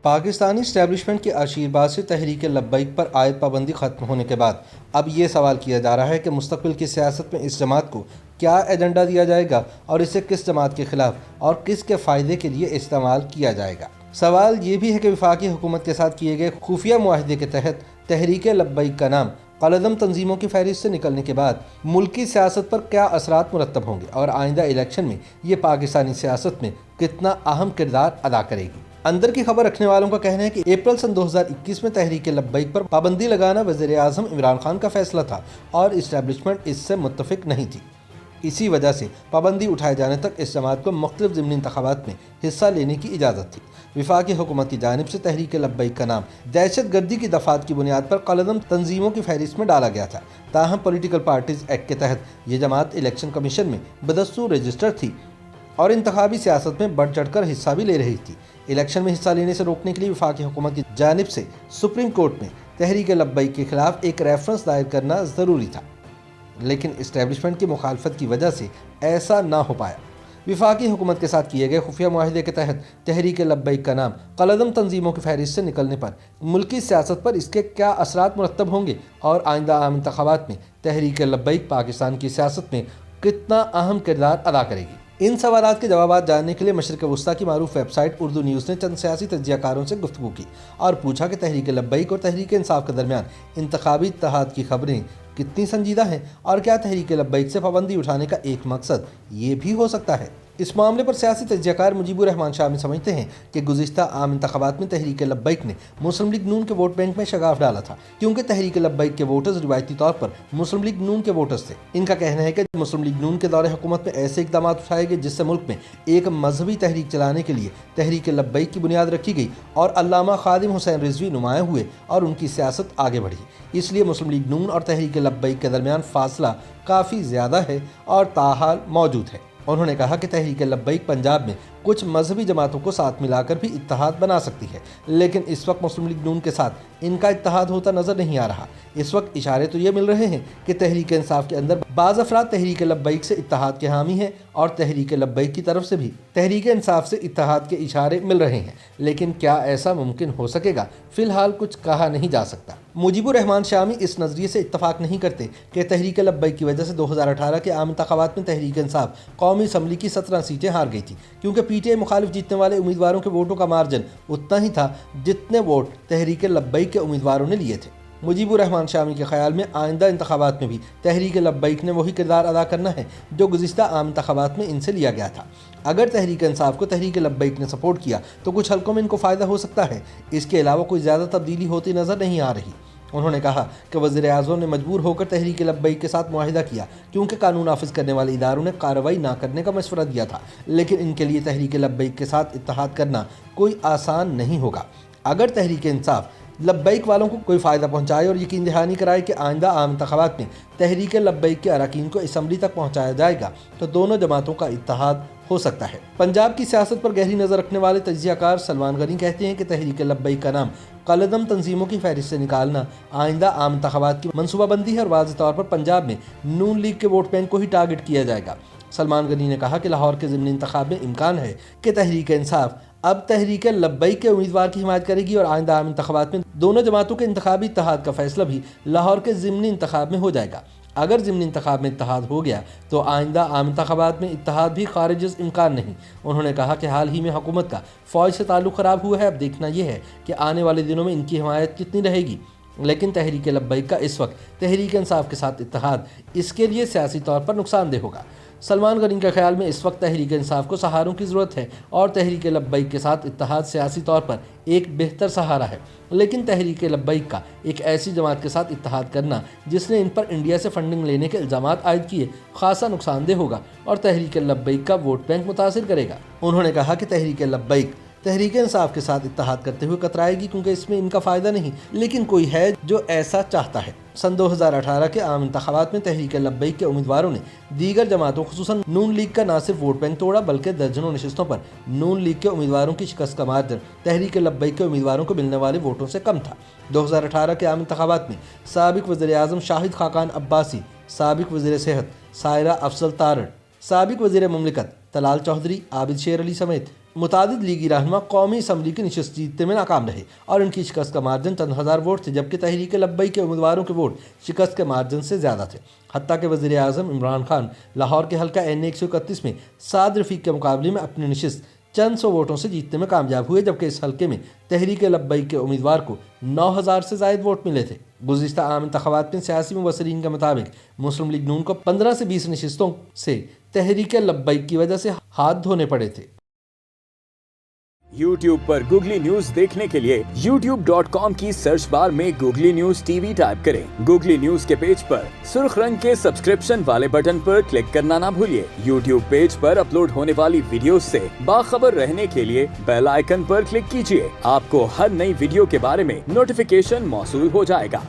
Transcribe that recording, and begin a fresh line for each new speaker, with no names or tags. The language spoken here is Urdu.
پاکستانی اسٹیبلشمنٹ کی اشیرباد سے تحریک لبیک پر عائد پابندی ختم ہونے کے بعد اب یہ سوال کیا جا رہا ہے کہ مستقبل کی سیاست میں اس جماعت کو کیا ایجنڈا دیا جائے گا اور اسے کس جماعت کے خلاف اور کس کے فائدے کے لیے استعمال کیا جائے گا۔ سوال یہ بھی ہے کہ وفاقی حکومت کے ساتھ کیے گئے خفیہ معاہدے کے تحت تحریک لبیک کا نام قلعدم تنظیموں کی فہرست سے نکلنے کے بعد ملکی سیاست پر کیا اثرات مرتب ہوں گے اور آئندہ الیکشن میں یہ پاکستانی سیاست میں کتنا اہم کردار ادا کرے گی۔ اندر کی خبر رکھنے والوں کا کہنا ہے کہ اپریل سن 2021 میں تحریک لبیک پر پابندی لگانا وزیر اعظم عمران خان کا فیصلہ تھا اور اسٹیبلشمنٹ اس سے متفق نہیں تھی۔ اسی وجہ سے پابندی اٹھائے جانے تک اس جماعت کو مختلف ضمنی انتخابات میں حصہ لینے کی اجازت تھی۔ وفاقی حکومت کی جانب سے تحریک لبیک کا نام دہشت گردی کی دفعات کی بنیاد پر قلعدم تنظیموں کی فہرست میں ڈالا گیا تھا، تاہم پولیٹیکل پارٹیز ایکٹ کے تحت یہ جماعت الیکشن کمیشن میں بدستور رجسٹر تھی اور انتخابی سیاست میں بڑھ چڑھ کر حصہ بھی لے رہی تھی۔ الیکشن میں حصہ لینے سے روکنے کے لیے وفاقی حکومت کی جانب سے سپریم کورٹ میں تحریک لبیک کے خلاف ایک ریفرنس دائر کرنا ضروری تھا، لیکن اسٹیبلشمنٹ کی مخالفت کی وجہ سے ایسا نہ ہو پایا۔ وفاقی حکومت کے ساتھ کیے گئے خفیہ معاہدے کے تحت تحریک لبیک کا نام قلعدم تنظیموں کی فہرست سے نکلنے پر ملکی سیاست پر اس کے کیا اثرات مرتب ہوں گے اور آئندہ عام انتخابات میں تحریک لبیک پاکستان کی سیاست میں کتنا اہم کردار ادا کرے گی۔ ان سوالات کے جوابات جاننے کے لیے مشرق وسطیٰ کی معروف ویب سائٹ اردو نیوز نے چند سیاسی تجزیہ کاروں سے گفتگو کی اور پوچھا کہ تحریک لبیک اور تحریک انصاف کے درمیان انتخابی اتحاد کی خبریں کتنی سنجیدہ ہیں اور کیا تحریک لبیک سے پابندی اٹھانے کا ایک مقصد یہ بھی ہو سکتا ہے۔ اس معاملے پر سیاسی تجزیہ کار مجیب الرحمان شامی سمجھتے ہیں کہ گزشتہ عام انتخابات میں تحریک لبیک نے مسلم لیگ نون کے ووٹ بینک میں شگاف ڈالا تھا، کیونکہ تحریک لبیک کے ووٹرز روایتی طور پر مسلم لیگ نون کے ووٹرز تھے۔ ان کا کہنا ہے کہ مسلم لیگ نون کے دور حکومت میں ایسے اقدامات اٹھائے گئے جس سے ملک میں ایک مذہبی تحریک چلانے کے لیے تحریک لبیک کی بنیاد رکھی گئی اور علامہ خادم حسین رضوی نمایاں ہوئے اور ان کی سیاست آگے بڑھی۔ اس لیے مسلم لیگ نون اور تحریک لبیک کے درمیان فاصلہ کافی زیادہ ہے اور تاحال موجود ہے۔ انہوں نے کہا کہ تحریک لبیک پنجاب میں کچھ مذہبی جماعتوں کو ساتھ ملا کر بھی اتحاد بنا سکتی ہے، لیکن اس وقت مسلم لیگ نون کے ساتھ ان کا اتحاد ہوتا نظر نہیں آ رہا۔ اس وقت اشارے تو یہ مل رہے ہیں کہ تحریک انصاف کے اندر بعض افراد تحریک لبیک سے اتحاد کے حامی ہیں اور تحریک لبیک کی طرف سے بھی تحریک انصاف سے اتحاد کے اشارے مل رہے ہیں، لیکن کیا ایسا ممکن ہو سکے گا؟ فی الحال کچھ کہا نہیں جا سکتا۔ مجیب الرحمان شامی اس نظریے سے اتفاق نہیں کرتے کہ تحریک لبیک کی وجہ سے 2018 کے عام انتخابات میں تحریک انصاف قومی اسمبلی کی 17 سیٹیں ہار گئی تھی، کیونکہ پی ٹی آئی مخالف جیتنے والے امیدواروں کے ووٹوں کا مارجن اتنا ہی تھا جتنے ووٹ تحریک لبیک کے امیدواروں نے لیے تھے۔ مجیب الرحمان شامی کے خیال میں آئندہ انتخابات میں بھی تحریک لبیک نے وہی کردار ادا کرنا ہے جو گزشتہ عام انتخابات میں ان سے لیا گیا تھا۔ اگر تحریک انصاف کو تحریک لبیک نے سپورٹ کیا تو کچھ حلقوں میں ان کو فائدہ ہو سکتا ہے، اس کے علاوہ کوئی زیادہ تبدیلی ہوتی نظر نہیں آ رہی۔ انہوں نے کہا کہ وزیر اعظم نے مجبور ہو کر تحریک لبیک کے ساتھ معاہدہ کیا کیونکہ قانون نافذ کرنے والے اداروں نے کارروائی نہ کرنے کا مشورہ دیا تھا، لیکن ان کے لیے تحریک لبیک کے ساتھ اتحاد کرنا کوئی آسان نہیں ہوگا۔ اگر تحریک انصاف لبیک والوں کو کوئی فائدہ پہنچائے اور یقین دہانی کرائے کہ آئندہ عام انتخابات میں تحریک لبیک کے اراکین کو اسمبلی تک پہنچایا جائے گا تو دونوں جماعتوں کا اتحاد ہو سکتا ہے۔ پنجاب کی سیاست پر گہری نظر رکھنے والے تجزیہ کار سلمان غنی کہتے ہیں کہ تحریک لبیک کا نام قلعدم تنظیموں کی فہرست سے نکالنا آئندہ عام انتخابات کی منصوبہ بندی ہے اور واضح طور پر پنجاب میں نون لیگ کے ووٹ بینک کو ہی ٹارگٹ کیا جائے گا۔ سلمان غنی نے کہا کہ لاہور کے ضمنی انتخاب میں امکان ہے کہ تحریک انصاف اب تحریک لبیک کے امیدوار کی حمایت کرے گی اور آئندہ عام انتخابات میں دونوں جماعتوں کے انتخابی اتحاد کا فیصلہ بھی لاہور کے ضمنی انتخاب میں ہو جائے گا۔ اگر ضمنی انتخاب میں اتحاد ہو گیا تو آئندہ عام انتخابات میں اتحاد بھی خارج از امکان نہیں۔ انہوں نے کہا کہ حال ہی میں حکومت کا فوج سے تعلق خراب ہوا ہے، اب دیکھنا یہ ہے کہ آنے والے دنوں میں ان کی حمایت کتنی رہے گی، لیکن تحریک لبیک کا اس وقت تحریک انصاف کے ساتھ اتحاد اس کے لیے سیاسی طور پر نقصان دہ ہوگا۔ سلمان غنی کے خیال میں اس وقت تحریک انصاف کو سہاروں کی ضرورت ہے اور تحریک لبیک کے ساتھ اتحاد سیاسی طور پر ایک بہتر سہارا ہے، لیکن تحریک لبیک کا ایک ایسی جماعت کے ساتھ اتحاد کرنا جس نے ان پر انڈیا سے فنڈنگ لینے کے الزامات عائد کیے خاصا نقصان دہ ہوگا اور تحریک لبیک کا ووٹ بینک متاثر کرے گا۔ انہوں نے کہا کہ تحریک لبیک تحریک انصاف کے ساتھ اتحاد کرتے ہوئے کترائے گی کیونکہ اس میں ان کا فائدہ نہیں، لیکن کوئی ہے جو ایسا چاہتا ہے۔ سن 2018 کے عام انتخابات میں تحریک لبیک کے امیدواروں نے دیگر جماعتوں خصوصاً نون لیگ کا نہ صرف ووٹ بینک توڑا بلکہ درجنوں نشستوں پر نون لیگ کے امیدواروں کی شکست کا مارجن تحریک لبیک کے امیدواروں کو ملنے والے ووٹوں سے کم تھا۔ 2018 کے عام انتخابات میں سابق وزیر اعظم شاہد خاقان عباسی، سابق وزیر صحت سائرہ افضل تارڑ، سابق وزیر مملکت طلال چودھری، عابد شیر علی سمیت متعدد لیگی رہنما قومی اسمبلی کی نشست جیتنے میں ناکام رہے اور ان کی شکست کا مارجن چند ہزار ووٹ تھے، جبکہ تحریک لبیک کے امیدواروں کے ووٹ شکست کے مارجن سے زیادہ تھے۔ حتیٰ کہ وزیر اعظم عمران خان لاہور کے حلقہ این 131 میں سعد رفیق کے مقابلے میں اپنی نشست چند سو ووٹوں سے جیتنے میں کامیاب ہوئے، جبکہ اس حلقے میں تحریک لبیک کے امیدوار کو 9000 سے زائد ووٹ ملے تھے۔ گزشتہ عام انتخابات میں سیاسی مبصرین کے مطابق مسلم لیگ نون کو 15 سے 20 نشستوں سے تحریک لبیک کی وجہ سے ہاتھ دھونے پڑے تھے۔
YouTube پر گوگلی نیوز دیکھنے کے لیے youtube.com کی سرچ بار میں googly news T V type کریں۔ گوگلی نیوز کے پیج پر سرخ رنگ کے سبسکرپشن والے بٹن پر کلک کرنا نہ بھولیے۔ YouTube پیج پر اپلوڈ ہونے والی ویڈیوز سے باخبر رہنے کے لیے بیل آئیکن پر کلک کیجیے۔ آپ کو ہر نئی ویڈیو کے بارے میں نوٹیفیکیشن موصول ہو جائے گا۔